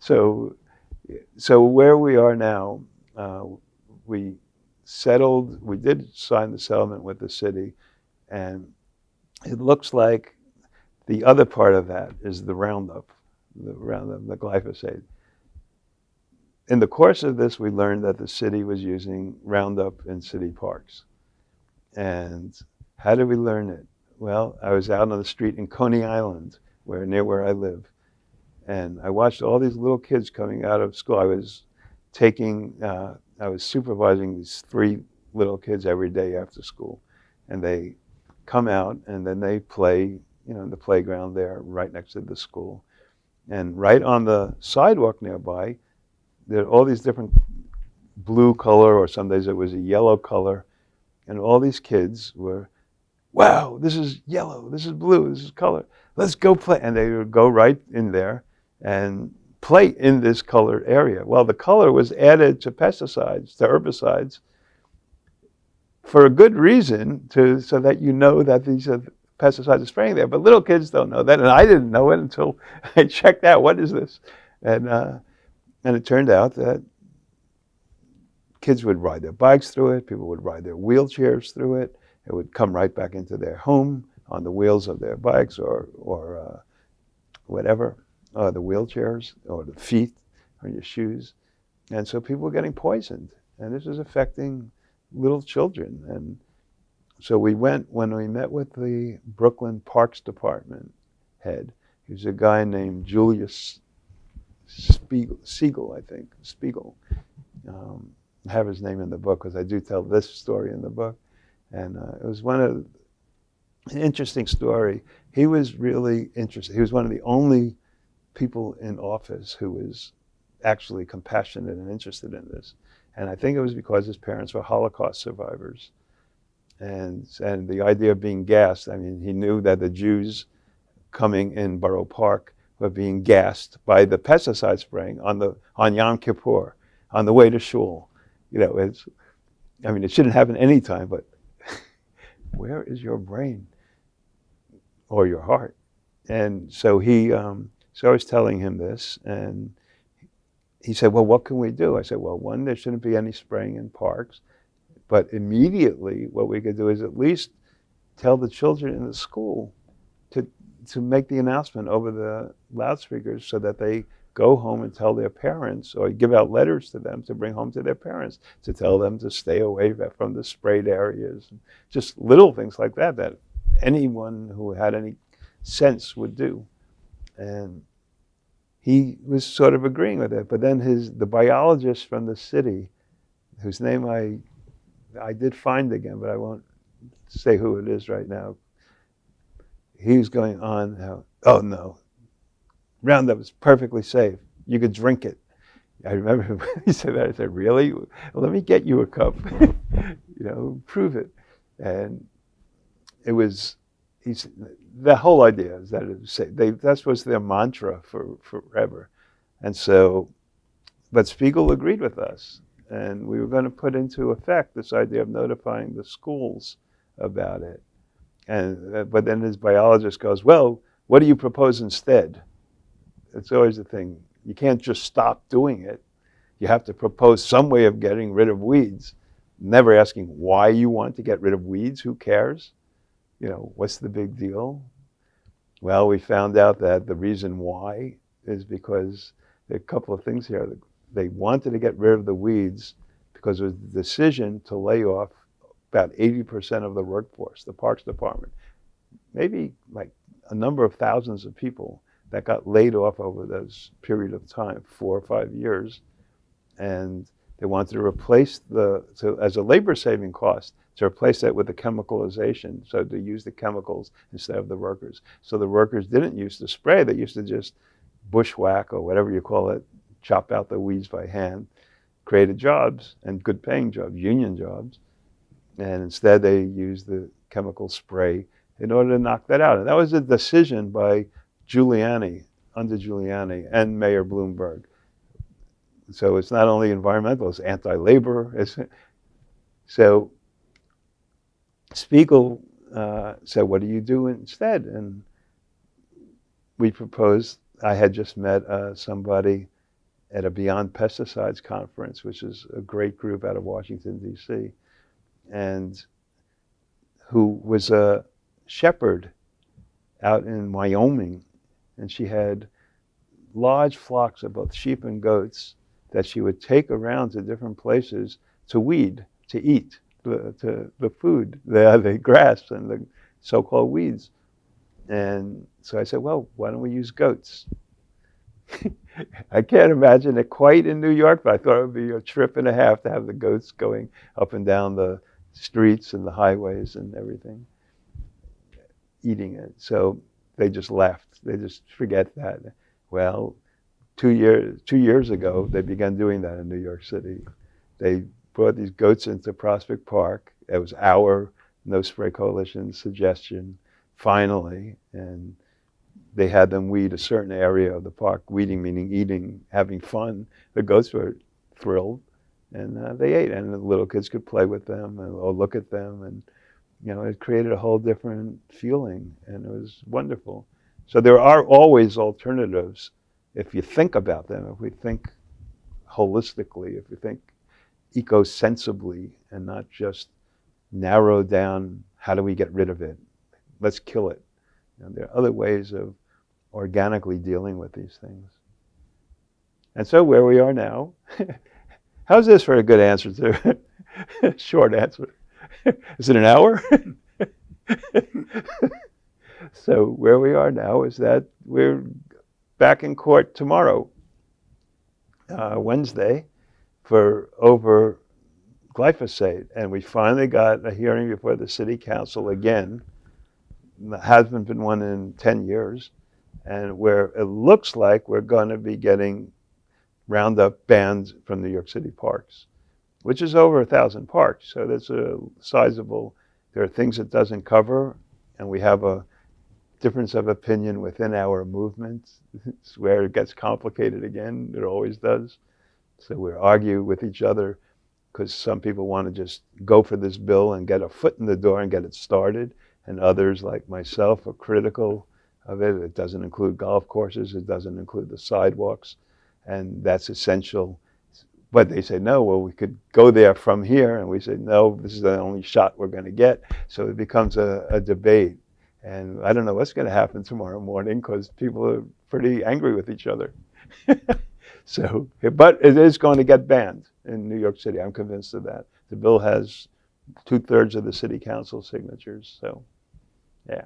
So, so where we are now, we settled. We did sign the settlement with the city, and it looks like the other part of that is the Roundup, the glyphosate. In the course of this, we learned that the city was using Roundup in city parks. And how did we learn it? Well, I was out on the street in Coney Island, near where I live, and I watched all these little kids coming out of school. I was supervising these 3 little kids every day after school, and they come out and then they play, in the playground there, right next to the school, and right on the sidewalk nearby, there are all these different blue color, or some days it was a yellow color, and all these kids were, wow, this is yellow, this is blue, this is color, let's go play. And they would go right in there and play in this colored area. Well, the color was added to pesticides, to herbicides, for a good reason, so that you know that these are pesticides are spraying there. But little kids don't know that, and I didn't know it until I checked out, what is this? And it turned out that kids would ride their bikes through it, people would ride their wheelchairs through it, it would come right back into their home on the wheels of their bikes or whatever, the wheelchairs or the feet or your shoes. And so people were getting poisoned, and this was affecting little children. And so when we met with the Brooklyn Parks Department head, he was a guy named Julius Spiegel, I think, Spiegel. I have his name in the book because I do tell this story in the book. And it was an interesting story. He was really interested. He was one of the only people in office who was actually compassionate and interested in this. And I think it was because his parents were Holocaust survivors. And the idea of being gassed, I mean, he knew that the Jews coming in Borough Park were being gassed by the pesticide spraying on Yom Kippur, on the way to shul. It shouldn't happen any time, but where is your brain or your heart? And so so I was telling him this, and he said, well, what can we do? I said, well, one, there shouldn't be any spraying in parks, but immediately what we could do is at least tell the children in the school to make the announcement over the loudspeakers so that they go home and tell their parents, or give out letters to them to bring home to their parents, to tell them to stay away from the sprayed areas. Just little things like that anyone who had any sense would do. And he was sort of agreeing with it. But then the biologist from the city, whose name I did find again, but I won't say who it is right now, he was going on how, oh no, Roundup is perfectly safe. You could drink it. I remember when he said that, I said, really? Well, let me get you a cup. Prove it. And it was, the whole idea is that it was safe. That was their mantra for forever. And so, but Spiegel agreed with us. And we were going to put into effect this idea of notifying the schools about it. But then his biologist goes, well, what do you propose instead? It's always the thing. You can't just stop doing it. You have to propose some way of getting rid of weeds. Never asking why you want to get rid of weeds. Who cares? What's the big deal? Well, we found out that the reason why is because there are a couple of things here. They wanted to get rid of the weeds because it was the decision to lay off about 80% of the workforce, the Parks Department. Maybe like a number of thousands of people that got laid off over this period of time, 4 or 5 years. And they wanted to replace as a labor-saving cost, to replace that with the chemicalization, so to use the chemicals instead of the workers. So the workers didn't use to spray, they used to just bushwhack, or whatever you call it, chop out the weeds by hand, created jobs, and good paying jobs, union jobs. And instead they used the chemical spray in order to knock that out. And that was a decision by under Giuliani, and Mayor Bloomberg. So it's not only environmental, it's anti-labor. So Spiegel said, what do you do instead? And we proposed, I had just met somebody at a Beyond Pesticides conference, which is a great group out of Washington, D.C., and who was a shepherd out in Wyoming. And she had large flocks of both sheep and goats that she would take around to different places to weed, to eat the food, the grass and the so-called weeds. And so I said, well, why don't we use goats? I can't imagine it quite in New York, but I thought it would be a trip and a half to have the goats going up and down the streets and the highways and everything, eating it. So they just left. They just forget that. Well, 2 years ago, they began doing that in New York City. They brought these goats into Prospect Park. It was our No Spray Coalition suggestion, finally, and they had them weed a certain area of the park. Weeding meaning eating, having fun. The goats were thrilled, and they ate, and the little kids could play with them or look at them, and it created a whole different feeling, and it was wonderful. So there are always alternatives if you think about them, if we think holistically, if we think eco-sensibly and not just narrow down, how do we get rid of it? Let's kill it. There are other ways of organically dealing with these things. And so where we are now, how's this for a good answer to short answer? Is it an hour? So where we are now is that we're back in court tomorrow, Wednesday, for over glyphosate. And we finally got a hearing before the city council again. There hasn't been one in 10 years. And where it looks like we're going to be getting Roundup banned from New York City parks, which is over 1,000 parks. So that's a sizable, there are things it doesn't cover, and we have a difference of opinion within our movement. It's where it gets complicated again. It always does. So we argue with each other because some people want to just go for this bill and get a foot in the door and get it started. And others, like myself, are critical of it. It doesn't include golf courses. It doesn't include the sidewalks. And that's essential. But they say, no, well, we could go there from here. And we say, no, this is the only shot we're going to get. So it becomes a debate. And I don't know what's going to happen tomorrow morning because people are pretty angry with each other. So, but it is going to get banned in New York City. I'm convinced of that. The bill has 2/3 of the city council signatures. So, yeah.